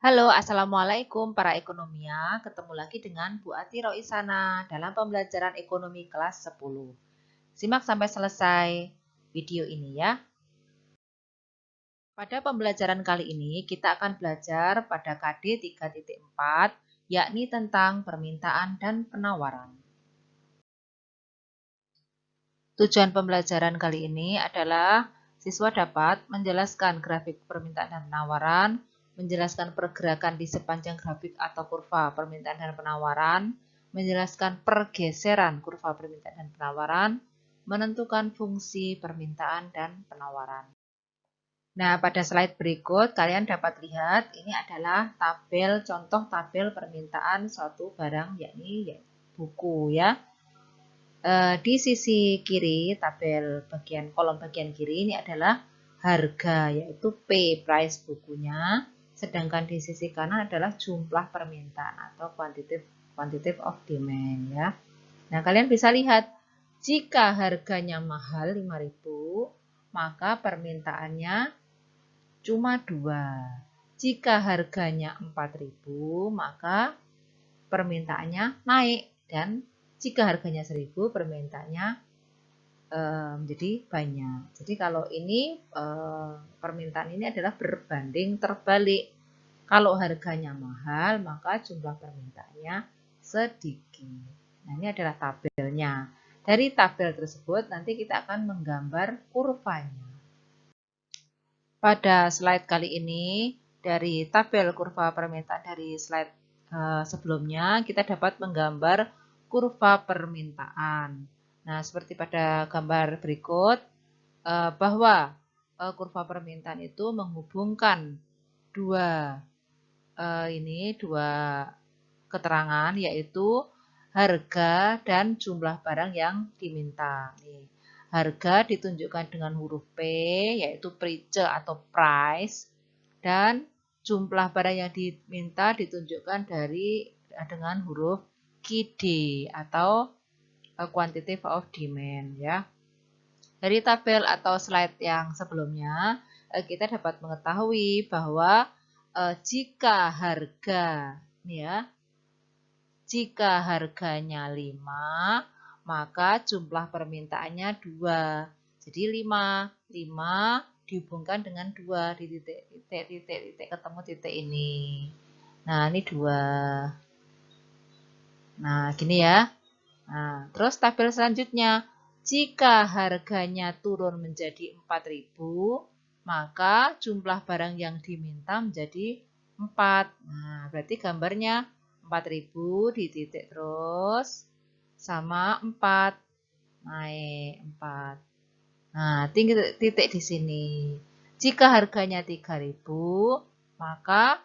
Halo, Assalamualaikum para ekonomia. Ketemu lagi dengan Bu Ati Roisana dalam pembelajaran ekonomi kelas 10. Simak sampai selesai video ini ya. Pada pembelajaran kali ini kita akan belajar pada KD 3.4, yakni tentang permintaan dan penawaran. Tujuan pembelajaran kali ini adalah siswa dapat menjelaskan grafik permintaan dan penawaran, menjelaskan pergerakan di sepanjang grafik atau kurva permintaan dan penawaran, menjelaskan pergeseran kurva permintaan dan penawaran, menentukan fungsi permintaan dan penawaran. Nah, pada slide berikut kalian dapat lihat ini adalah contoh tabel permintaan suatu barang yakni buku ya. Di sisi kiri tabel kolom bagian kiri ini adalah harga yaitu P price bukunya, sedangkan di sisi kanan adalah jumlah permintaan atau quantitative of demand ya. Nah, kalian bisa lihat jika harganya mahal 5.000, maka permintaannya cuma 2. Jika harganya 4.000, maka permintaannya naik, dan jika harganya 1.000, permintaannya menjadi banyak. Jadi kalau ini permintaan ini adalah berbanding terbalik. Kalau harganya mahal, maka jumlah permintaannya sedikit. Nah, ini adalah tabelnya. Dari tabel tersebut nanti kita akan menggambar kurvanya. Pada slide kali ini, dari tabel kurva permintaan dari slide sebelumnya, kita dapat menggambar kurva permintaan. Nah, seperti pada gambar berikut, bahwa kurva permintaan itu menghubungkan dua keterangan, yaitu harga dan jumlah barang yang diminta. Nih, harga ditunjukkan dengan huruf P, yaitu price, dan jumlah barang yang diminta ditunjukkan dengan huruf QD atau quantitative of demand ya. Dari tabel atau slide yang sebelumnya, kita dapat mengetahui bahwa jika harganya 5, maka jumlah permintaannya 2. Jadi 5 dihubungkan dengan 2 di titik ketemu titik ini. Nah, ini 2. Nah, gini ya. Nah, terus tabel selanjutnya, jika harganya turun menjadi 4.000, maka jumlah barang yang diminta menjadi 4. Nah, berarti gambarnya 4.000 di titik terus sama 4. Naik 4. Nah, titik di sini. Jika harganya 3.000, maka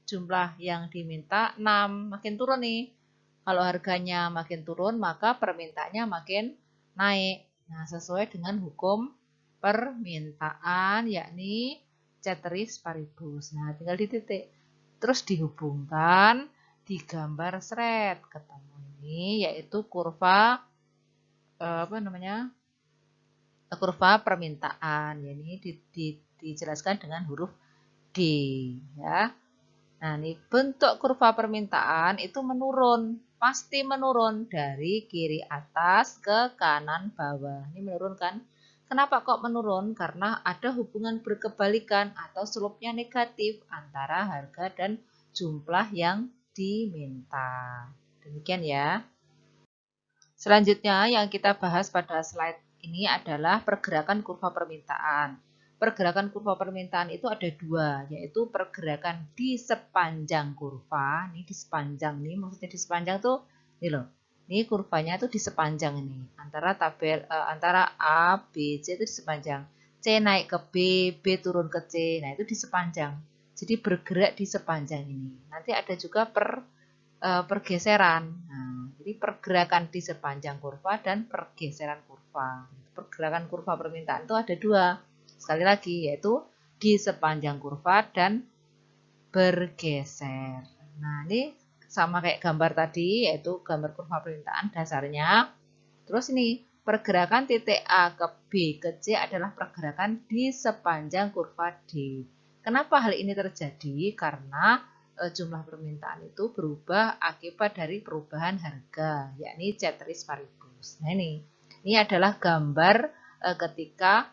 jumlah yang diminta 6. Makin turun nih. Kalau harganya makin turun, maka permintaannya makin naik. Nah, sesuai dengan hukum permintaan, yakni ceteris paribus. Nah, tinggal di titik. Terus dihubungkan, digambar seret. Ketemu ini, yaitu kurva kurva permintaan. Ini dijelaskan dengan huruf D ya. Nah, ini bentuk kurva permintaan itu menurun, pasti menurun dari kiri atas ke kanan bawah. Ini menurun kan? Kenapa kok menurun? Karena ada hubungan berkebalikan atau slope-nya negatif antara harga dan jumlah yang diminta. Demikian ya. Selanjutnya yang kita bahas pada slide ini adalah pergerakan kurva permintaan. Pergerakan kurva permintaan itu ada 2, yaitu pergerakan di sepanjang kurva. Ini di sepanjang nih, maksudnya di sepanjang tuh ini loh. Ini kurvanya tuh di sepanjang ini. Antara A, B, C itu di sepanjang. C naik ke B, B turun ke C. Nah, itu di sepanjang. Jadi bergerak di sepanjang ini. Nanti ada juga pergeseran. Nah, jadi pergerakan di sepanjang kurva dan pergeseran kurva. Pergerakan kurva permintaan itu ada 2. Sekali lagi, yaitu di sepanjang kurva dan bergeser. Nah, ini sama kayak gambar tadi, yaitu gambar kurva permintaan dasarnya. Terus ini pergerakan titik A ke B ke C adalah pergerakan di sepanjang kurva D. Kenapa hal ini terjadi? Karena jumlah permintaan itu berubah akibat dari perubahan harga, yakni ceteris paribus. Nah ini adalah gambar ketika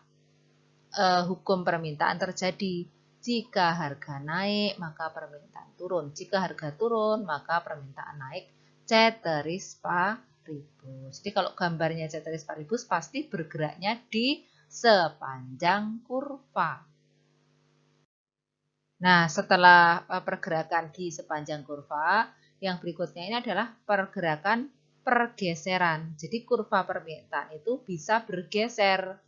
hukum permintaan terjadi. Jika harga naik, maka permintaan turun. Jika harga turun, maka permintaan naik. Ceteris paribus. Jadi kalau gambarnya ceteris paribus pasti bergeraknya di sepanjang kurva. Nah, setelah pergerakan di sepanjang kurva, yang berikutnya ini adalah pergerakan pergeseran. Jadi kurva permintaan itu bisa bergeser.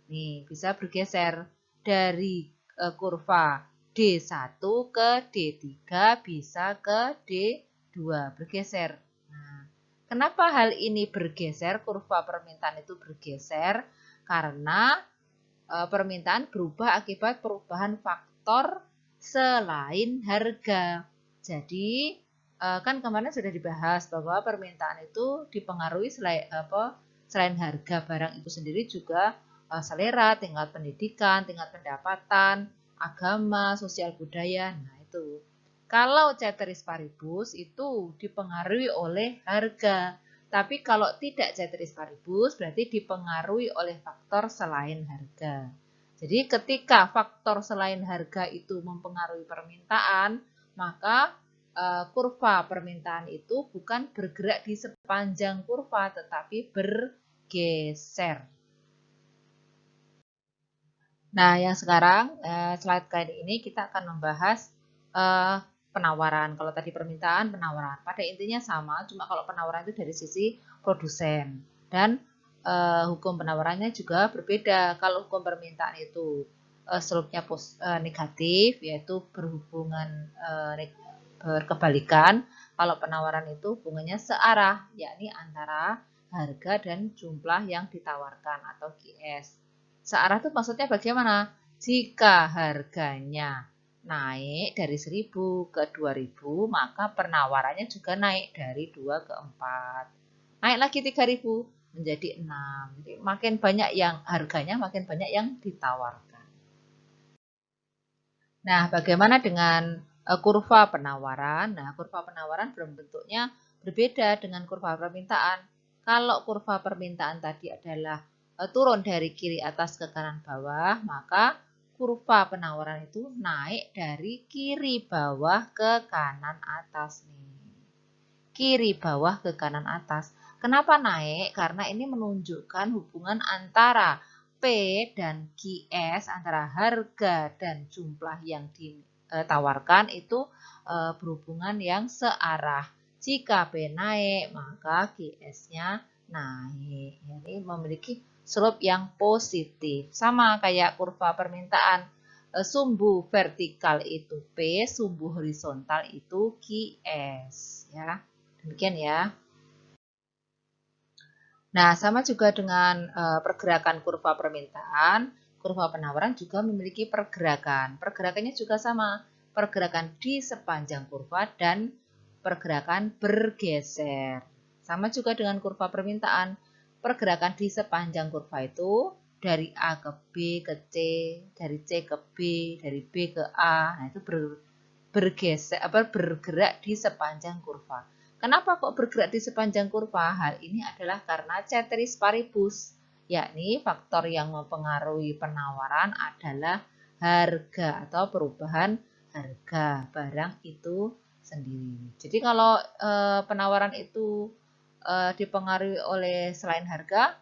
Nih, bisa bergeser dari kurva D1 ke D3 bisa ke D2, bergeser. Nah, kenapa hal ini bergeser, kurva permintaan itu bergeser? Karena permintaan berubah akibat perubahan faktor selain harga. Jadi, kan kemarin sudah dibahas bahwa permintaan itu dipengaruhi selain harga barang itu sendiri juga selera, tingkat pendidikan, tingkat pendapatan, agama, sosial budaya. Nah, itu. Kalau ceteris paribus itu dipengaruhi oleh harga. Tapi kalau tidak ceteris paribus berarti dipengaruhi oleh faktor selain harga. Jadi ketika faktor selain harga itu mempengaruhi permintaan, maka kurva permintaan itu bukan bergerak di sepanjang kurva tetapi bergeser. Nah, yang sekarang slide kali ini kita akan membahas penawaran. Kalau tadi permintaan, penawaran. Pada intinya sama, cuma kalau penawaran itu dari sisi produsen. Dan hukum penawarannya juga berbeda. Kalau hukum permintaan itu slope-nya negatif, yaitu berhubungan berkebalikan. Kalau penawaran itu hubungannya searah, yakni antara harga dan jumlah yang ditawarkan atau GS. Searah itu maksudnya bagaimana? Jika harganya naik dari 1.000 ke 2.000, maka penawarannya juga naik dari 2 ke 4. Naik lagi 3.000 menjadi 6. Jadi makin banyak yang harganya, makin banyak yang ditawarkan. Nah, bagaimana dengan kurva penawaran? Nah, kurva penawaran bentuknya berbeda dengan kurva permintaan. Kalau kurva permintaan tadi adalah turun dari kiri atas ke kanan bawah, maka kurva penawaran itu naik dari kiri bawah ke kanan atas nih. Kiri bawah ke kanan atas. Kenapa naik? Karena ini menunjukkan hubungan antara P dan QS, antara harga dan jumlah yang ditawarkan itu berhubungan yang searah. Jika P naik, maka QS-nya naik. Jadi memiliki slope yang positif. Sama kayak kurva permintaan. Sumbu vertikal itu P, sumbu horizontal itu QS. Ya, demikian ya. Nah, sama juga dengan pergerakan kurva permintaan, kurva penawaran juga memiliki pergerakan. Pergerakannya juga sama, pergerakan di sepanjang kurva dan pergerakan bergeser. Sama juga dengan kurva permintaan, pergerakan di sepanjang kurva itu dari A ke B ke C, dari C ke B, dari B ke A. Nah, itu bergerak di sepanjang kurva. Kenapa kok bergerak di sepanjang kurva? Hal ini adalah karena ceteris paribus, yakni faktor yang mempengaruhi penawaran adalah harga atau perubahan harga barang itu sendiri. Jadi kalau penawaran itu dipengaruhi oleh selain harga,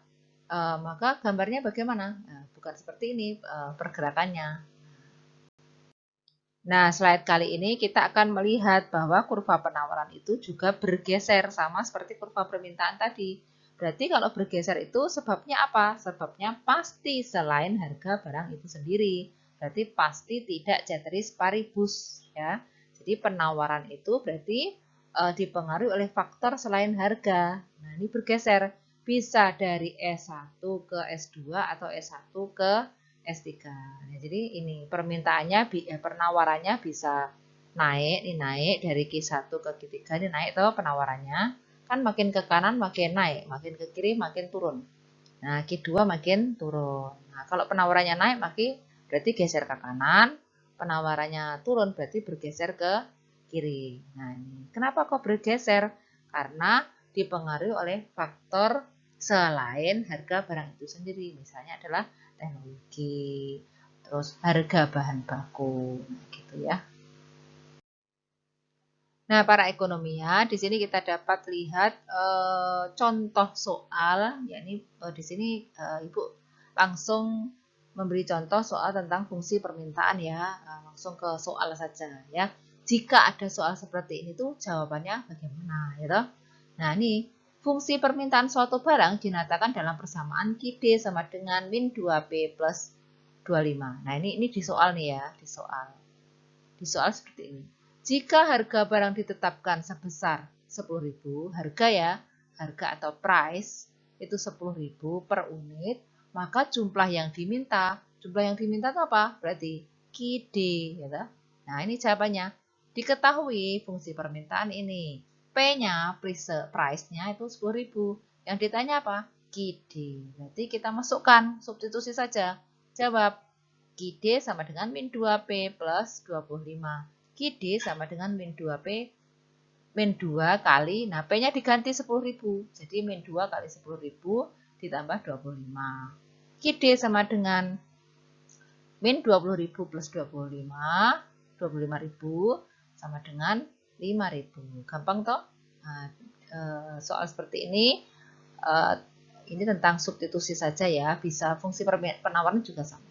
maka gambarnya bagaimana? Bukan seperti ini pergerakannya. Nah, slide kali ini kita akan melihat bahwa kurva penawaran itu juga bergeser sama seperti kurva permintaan tadi. Berarti kalau bergeser itu sebabnya apa? Sebabnya pasti selain harga barang itu sendiri. Berarti pasti tidak ceteris paribus ya. Jadi penawaran itu berarti dipengaruhi oleh faktor selain harga. Nah, ini bergeser bisa dari S1 ke S2 atau S1 ke S3. Nah, jadi ini permintaannya, penawarannya bisa naik dari Q1 ke Q3, ini naik tuh penawarannya. Kan makin ke kanan makin naik, makin ke kiri makin turun. Nah, Q2 makin turun. Nah, kalau penawarannya naik berarti geser ke kanan, penawarannya turun berarti bergeser ke kiri. Nah, ini. Kenapa kok bergeser? Karena dipengaruhi oleh faktor selain harga barang itu sendiri. Misalnya adalah teknologi, terus harga bahan baku, gitu ya. Nah, para ekonominya, di sini kita dapat lihat contoh soal, yakni di sini Ibu langsung memberi contoh soal tentang fungsi permintaan ya, langsung ke soal saja ya. Jika ada soal seperti ini tuh jawabannya bagaimana, gitu. Nah, ini fungsi permintaan suatu barang dinyatakan dalam persamaan QD sama dengan min 2P plus 25. Nah, ini di soal nih ya, di soal. Di soal seperti ini. Jika harga barang ditetapkan sebesar 10.000, harga atau price itu 10.000 per unit, maka jumlah yang diminta itu apa? Berarti QD, gitu. Nah, ini jawabannya. Diketahui fungsi permintaan ini. P-nya, price-nya itu 10.000. Yang ditanya apa? QD. Berarti kita masukkan, substitusi saja. Jawab. QD sama dengan min 2P plus 25. QD sama dengan min 2P min 2 kali, nah P-nya diganti 10.000. Jadi min 2 kali 10.000 ditambah 25. QD sama dengan min 20.000 plus 25, 25.000 sama dengan 5.000. Gampang toh? Nah, soal seperti ini tentang substitusi saja ya, bisa fungsi penawaran juga sama.